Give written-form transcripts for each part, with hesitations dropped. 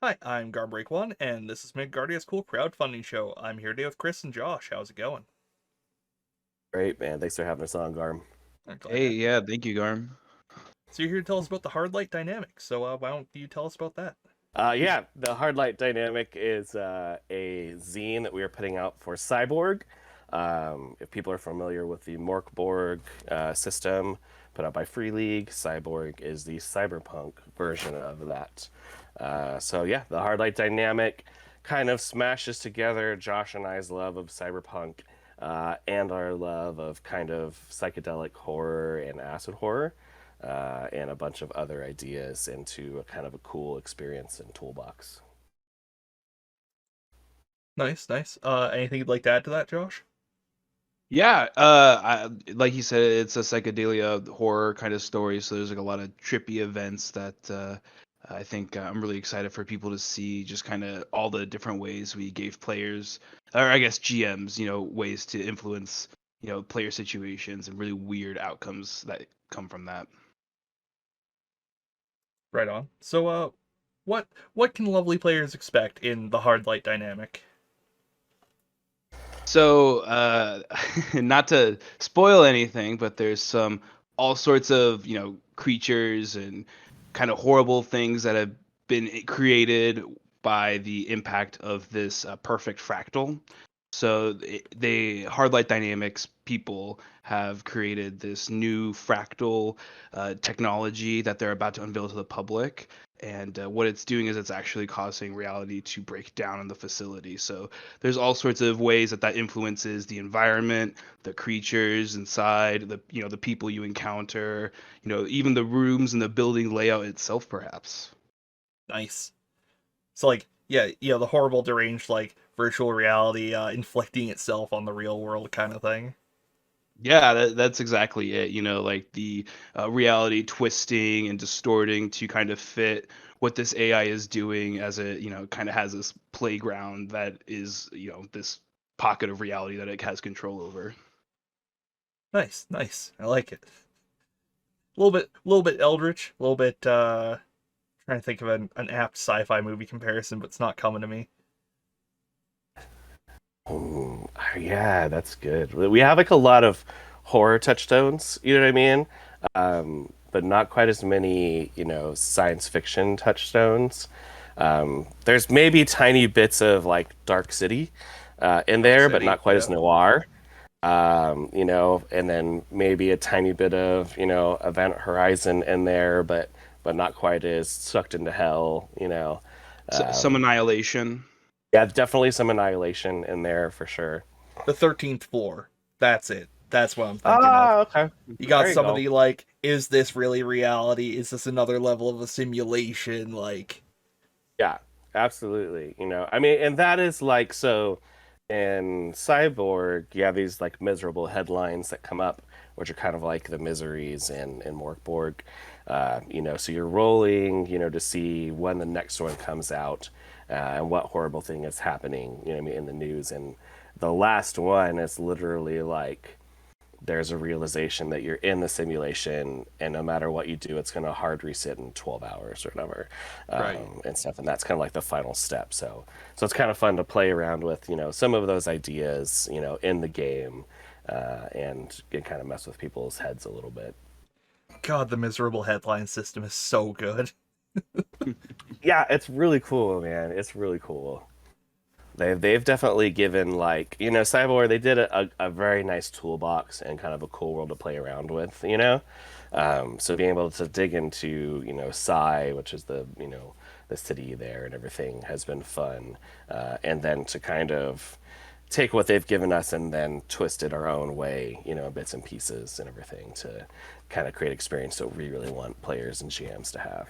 Hi, I'm Garbreak1, and this is Midgardia's Cool Crowdfunding Show. I'm here today with Chris and Josh. How's it going? Great, man. Thanks for having us on, Garm. I'm glad Hey, to have you. yeah, thank you, Garm. So you're here to tell us about the hard light dynamic. So why don't you tell us about that? Yeah, the Hard Light Dynamic is a zine that we are putting out for Cyborg. If people are familiar with the Morkborg system put out by Free League, Cyborg is the cyberpunk version of that. So the Hard Light Dynamic kind of smashes together Josh and I's love of cyberpunk and our love of kind of psychedelic horror and acid horror. And a bunch of other ideas into a kind of a cool experience and toolbox. Nice, nice. Anything you'd like to add to that, Josh? Yeah, like you said, it's a psychedelia horror kind of story. So there's like a lot of trippy events that I think I'm really excited for people to see. Just kind of all the different ways we gave players, or I guess GMs, ways to influence, player situations and really weird outcomes that come from that. Right on. So what can lovely players expect in the hard light dynamic? So, not to spoil anything, but there's some all sorts of, creatures and kind of horrible things that have been created by the impact of this perfect fractal. So they Hardlight Dynamics people have created this new fractal technology that they're about to unveil to the public. And what it's doing is it's actually causing reality to break down in the facility. So there's all sorts of ways that influences the environment, the creatures inside, the people you encounter, even the rooms and the building layout itself, perhaps. Nice. So yeah, the horrible deranged virtual reality inflicting itself on the real world kind of thing. Yeah, that's exactly it. Like the reality twisting and distorting to kind of fit what this AI is doing as it, kind of has this playground that is, this pocket of reality that it has control over. Nice, nice. I like it. A little bit eldritch, a little bit trying to think of an apt sci-fi movie comparison, but it's not coming to me. Oh, yeah, that's good. We have like a lot of horror touchstones, you know what I mean? But not quite as many, science fiction touchstones. There's maybe tiny bits of like Dark City in Dark there, but City, not quite yeah. as noir. And then maybe a tiny bit of, Event Horizon in there, but not quite as sucked into hell. Some Um, annihilation. yeah, definitely some Annihilation in there for sure. The 13th floor. That's it. That's what I'm thinking of. Ah, okay. You got There you some of go. the is this really reality? Is this another level of a simulation? Yeah, absolutely. I mean, and that is like so in Cyborg, you have these like miserable headlines that come up, which are kind of like the miseries in Morkborg. So you're rolling, to see when the next one comes out, and what horrible thing is happening, what I mean, in the news. And the last one is literally like there's a realization that you're in the simulation and no matter what you do it's going to hard reset in 12 hours or whatever, Right. and stuff, and that's kind of like the final step. So it's kind of fun to play around with, some of those ideas, in the game, and kind of mess with people's heads a little bit. God, the miserable headline system is so good. Yeah, it's really cool, man. It's really cool. They've definitely given, like, Cyborg, they did a very nice toolbox and kind of a cool world to play around with. So being able to dig into, Psy, which is the city there and everything, has been fun. And then to kind of take what they've given us and then twist it our own way, bits and pieces and everything to kind of create experience that we really want players and GMs to have.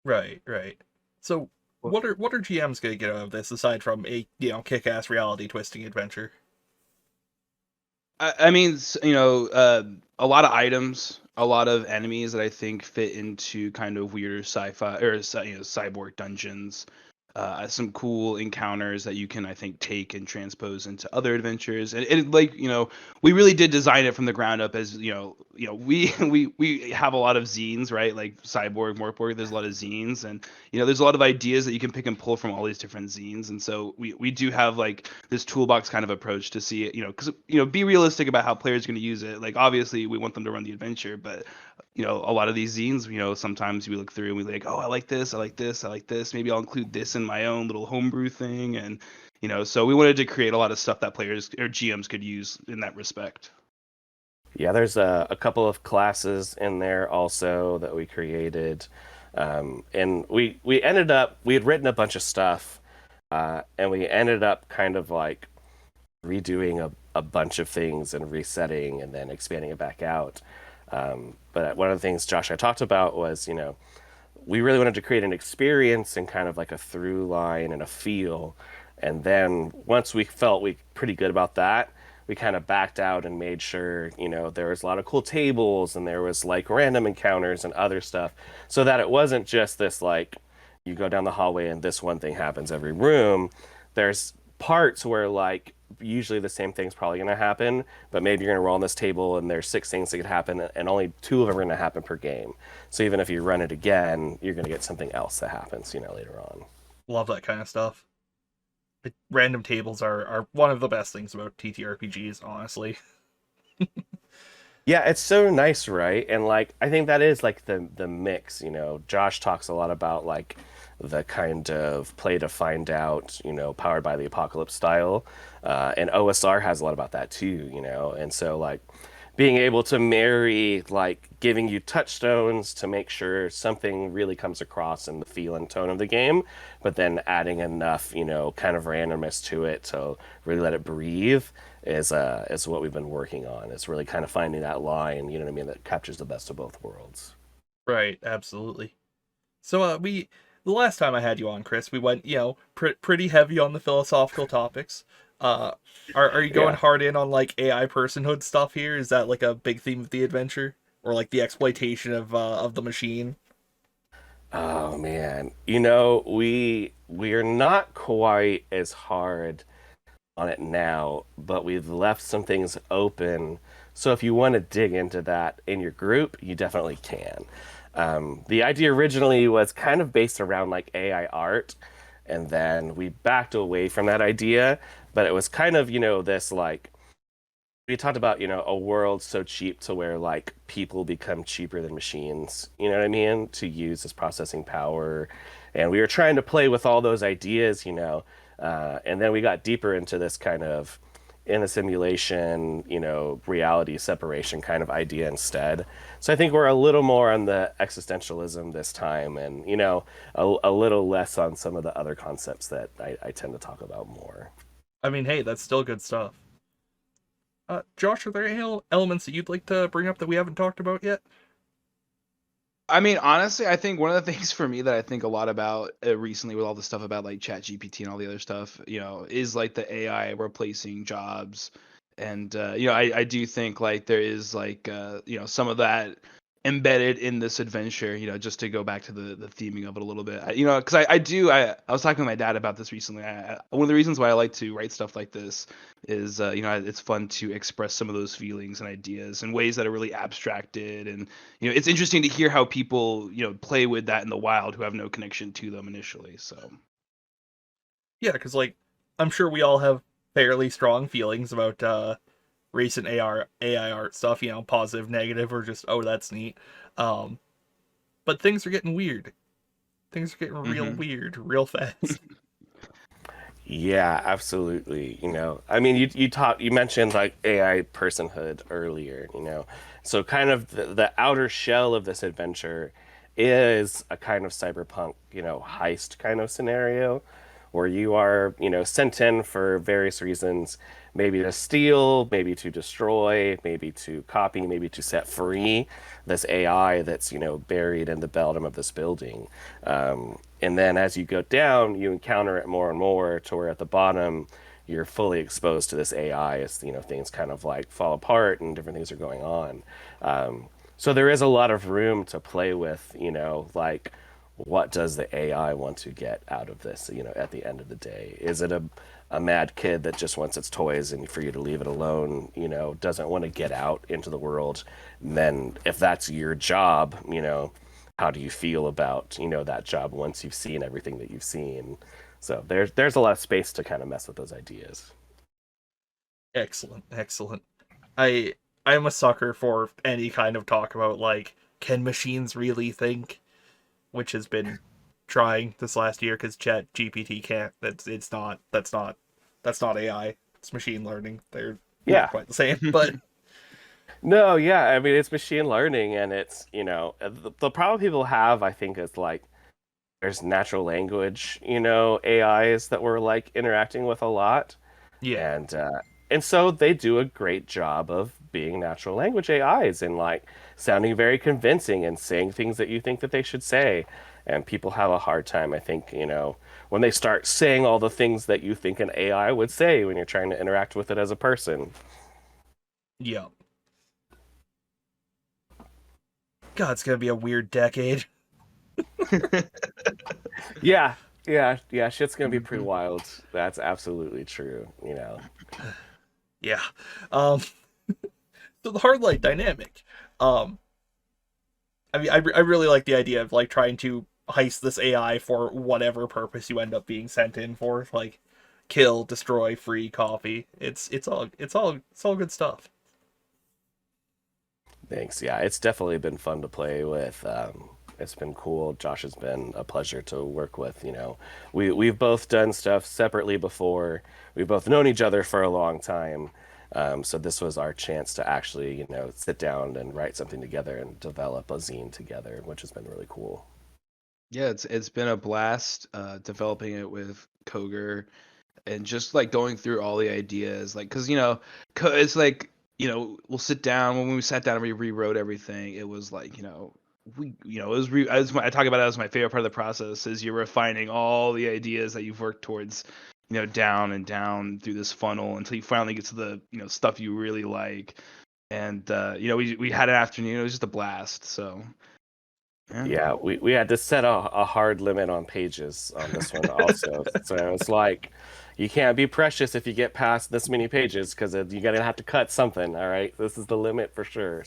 Right, right. So what are GMs gonna get out of this aside from a kick-ass reality twisting adventure? I mean, a lot of items, a lot of enemies that I think fit into kind of weirder sci-fi or cyborg dungeons. some cool encounters that you can, I think, take and transpose into other adventures. And like, we really did design it from the ground up. As we have a lot of zines, right? Like Cyborg, Morkborg, there's a lot of zines, and there's a lot of ideas that you can pick and pull from all these different zines. And so we do have like this toolbox kind of approach to see it, because be realistic about how players are going to use it. Like obviously we want them to run the adventure, but a lot of these zines, sometimes we look through and we like, oh, I like this, I like this, I like this. Maybe I'll include this in my own little homebrew thing. And, so we wanted to create a lot of stuff that players or GMs could use in that respect. Yeah, there's a couple of classes in there also that we created. And we ended up, we had written a bunch of stuff, and we ended up kind of like redoing a bunch of things and resetting and then expanding it back out. But one of the things Josh and I talked about was, we really wanted to create an experience and kind of like a through line and a feel. And then once we felt we pretty good about that, we kind of backed out and made sure, there was a lot of cool tables and there was like random encounters and other stuff so that it wasn't just this like you go down the hallway and this one thing happens every room. There's parts where like usually the same thing's probably going to happen, but maybe you're going to roll on this table and there's 6 things that could happen and only 2 of them are going to happen per game. So even if you run it again, you're going to get something else that happens, later on. Love that kind of stuff. Like, random tables are one of the best things about TTRPGs, honestly. Yeah, it's so nice, right? And like I think that is like the mix, Josh talks a lot about like the kind of play to find out, powered by the apocalypse style. And OSR has a lot about that too, And so like being able to marry like giving you touchstones to make sure something really comes across in the feel and tone of the game, but then adding enough, kind of randomness to it to really let it breathe is what we've been working on. It's really kind of finding that line, you know what I mean, that captures the best of both worlds. Right, absolutely. So the last time I had you on, Chris, we went, pretty heavy on the philosophical topics. Uh, are you going Yeah. hard in on like AI personhood stuff here? Is that like a big theme of the adventure, or like the exploitation of the machine? Oh man, we are not quite as hard on it now, but we've left some things open. So if you want to dig into that in your group, you definitely can. The idea originally was kind of based around like AI art, and then we backed away from that idea. But it was kind of, this like we talked about, a world so cheap to where like people become cheaper than machines, you know what I mean, to use as processing power. And we were trying to play with all those ideas, and then we got deeper into this kind of in a simulation, reality separation kind of idea instead. So I think we're a little more on the existentialism this time and, a little less on some of the other concepts that I tend to talk about more. I mean, hey, that's still good stuff. Josh, are there any elements that you'd like to bring up that we haven't talked about yet? I mean, honestly, I think one of the things for me that I think a lot about recently with all the stuff about like Chat GPT and all the other stuff, is like the AI replacing jobs. And, I do think like there is like, some of that embedded in this adventure, just to go back to the theming of it a little bit. Because I was talking to my dad about this recently. One of the reasons why I like to write stuff like this is, it's fun to express some of those feelings and ideas in ways that are really abstracted. And, it's interesting to hear how people, play with that in the wild who have no connection to them initially. So, Yeah, because like I'm sure we all have fairly strong feelings about recent AI art stuff. Positive, negative, or just oh that's neat. Um, but things are getting weird. Things are getting real hmm weird, real fast. Yeah, absolutely. I mean, you mentioned like AI personhood earlier, So kind of the outer shell of this adventure is a kind of cyberpunk, heist kind of scenario where you are, sent in for various reasons, maybe to steal, maybe to destroy, maybe to copy, maybe to set free this AI that's, buried in the bottom of this building. And then as you go down, you encounter it more and more to where at the bottom, you're fully exposed to this AI as, things kind of like fall apart and different things are going on. So there is a lot of room to play with, like what does the AI want to get out of this, at the end of the day? Is it a mad kid that just wants its toys and for you to leave it alone, doesn't want to get out into the world? And then if that's your job, how do you feel about, that job once you've seen everything that you've seen? So there's a lot of space to kind of mess with those ideas. Excellent, excellent. I I'm a sucker for any kind of talk about like can machines really think, which has been trying this last year because Chat GPT can't. That's not AI. It's machine learning. They're not Yeah. quite the same, but No, yeah, I mean it's machine learning, and it's the problem people have, I think, is like there's natural language, AIs that we're like interacting with a lot, yeah, and uh, and so they do a great job of being natural language AIs and like sounding very convincing and saying things that you think that they should say, and people have a hard time, I think, when they start saying all the things that you think an AI would say when you're trying to interact with it as a person. yeah. God, it's gonna be a weird decade. Yeah, yeah. Shit's gonna be pretty wild. That's absolutely true. Yeah. Um. So the hard light dynamic. Um. I mean, I really like the idea of like trying to heist this AI for whatever purpose you end up being sent in for, like kill, destroy, free coffee. It's all good stuff. Thanks. Yeah, it's definitely been fun to play with. It's been cool. Josh has been a pleasure to work with. We've both done stuff separately before. We've both known each other for a long time. So this was our chance to actually, sit down and write something together and develop a zine together, which has been really cool. Yeah, it's been a blast developing it with Koger and just like going through all the ideas, like because it's like we'll sit down when we sat down and we rewrote everything. It was like it was I talk about it as my favorite part of the process is you're refining all the ideas that you've worked towards, down and down through this funnel until you finally get to the stuff you really like. And we had an afternoon. It was just a blast. So yeah. Yeah, we had to set a hard limit on pages on this one also. So it's like you can't be precious if you get past this many pages because you're gonna have to cut something. All right, this is the limit for sure.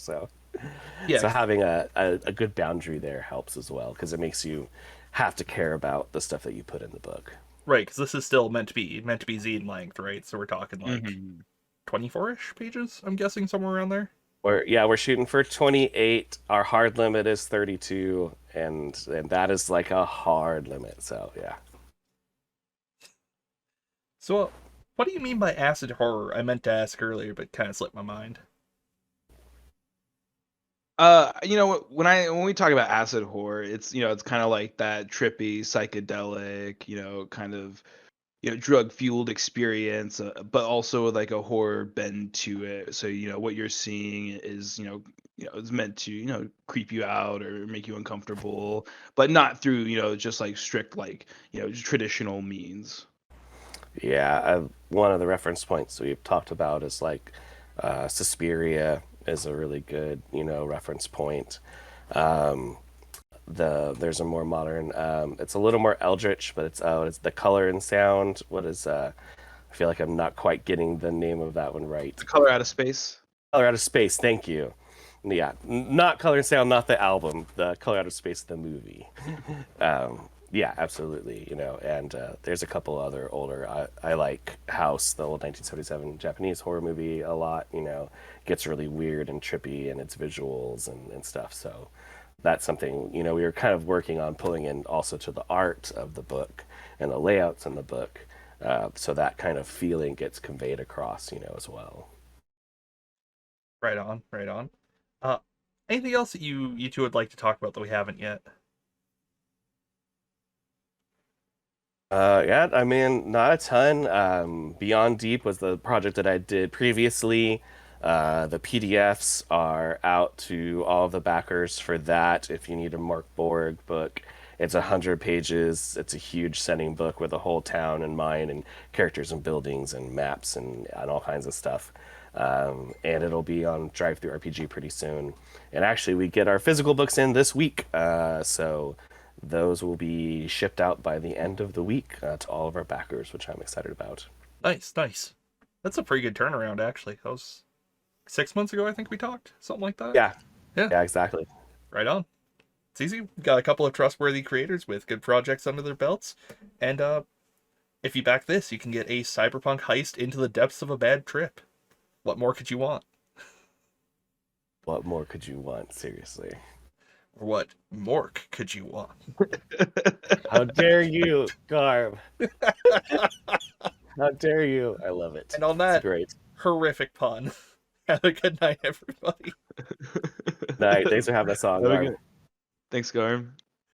Yeah, So having a good boundary there helps as well because it makes you have to care about the stuff that you put in the book. right. Because this is still meant to be zine length, right? So we're talking like Mhm. 24ish pages. I'm guessing somewhere around there. We're shooting for 28. Our hard limit is 32, and that is like a hard limit. So yeah. So, what do you mean by acid horror? I meant to ask earlier, but kind of slipped my mind. When we talk about acid horror, it's kind of like that trippy, psychedelic, kind of drug fueled experience, but also with like a horror bend to it. So what you're seeing is it's meant to creep you out or make you uncomfortable, but not through just like strict like traditional means. Yeah, one of the reference points we've talked about is like Suspiria is a really good, reference point. Um, there's a more modern, it's a little more eldritch, but it's the color and sound. What is I feel like I'm not quite getting the name of that one right. The color out of space. Color Out of Space, thank you. Yeah, not Color and Sound, not the album. The Color Out of Space, the movie. Yeah, absolutely. And there's a couple other older. I like House, the old 1977 Japanese horror movie, a lot. Gets really weird and trippy in its visuals and stuff. So that's something we were kind of working on pulling in also to the art of the book and the layouts in the book, so that kind of feeling gets conveyed across, as well. Right on, right on. Uh, Anything else that you two would like to talk about that we haven't yet? Yeah, I mean, not a ton. Beyond Deep was the project that I did previously. The PDFs are out to all of the backers for that. If you need a Mark Borg book, it's 100 pages. It's a huge setting book with a whole town in mind and characters and buildings and maps and all kinds of stuff. And it'll be on Drive Through RPG pretty soon. And actually, we get our physical books in this week. So those will be shipped out by the end of the week to all of our backers, which I'm excited about. Nice, nice. That's a pretty good turnaround, actually. That was 6 months ago, I think we talked, something like that. Yeah, Yeah. yeah, exactly. Right on. It's easy. Got a couple of trustworthy creators with good projects under their belts, and if you back this, you can get a cyberpunk heist into the depths of a bad trip. What more could you want? What more could you want? Seriously. Or what mork could you want? How dare you, Garb? How dare you? I love it. And on It's that great. horrific pun, have a good night, everybody. Night. Thanks for having us on, Have a Garb. good- Thanks, Garm.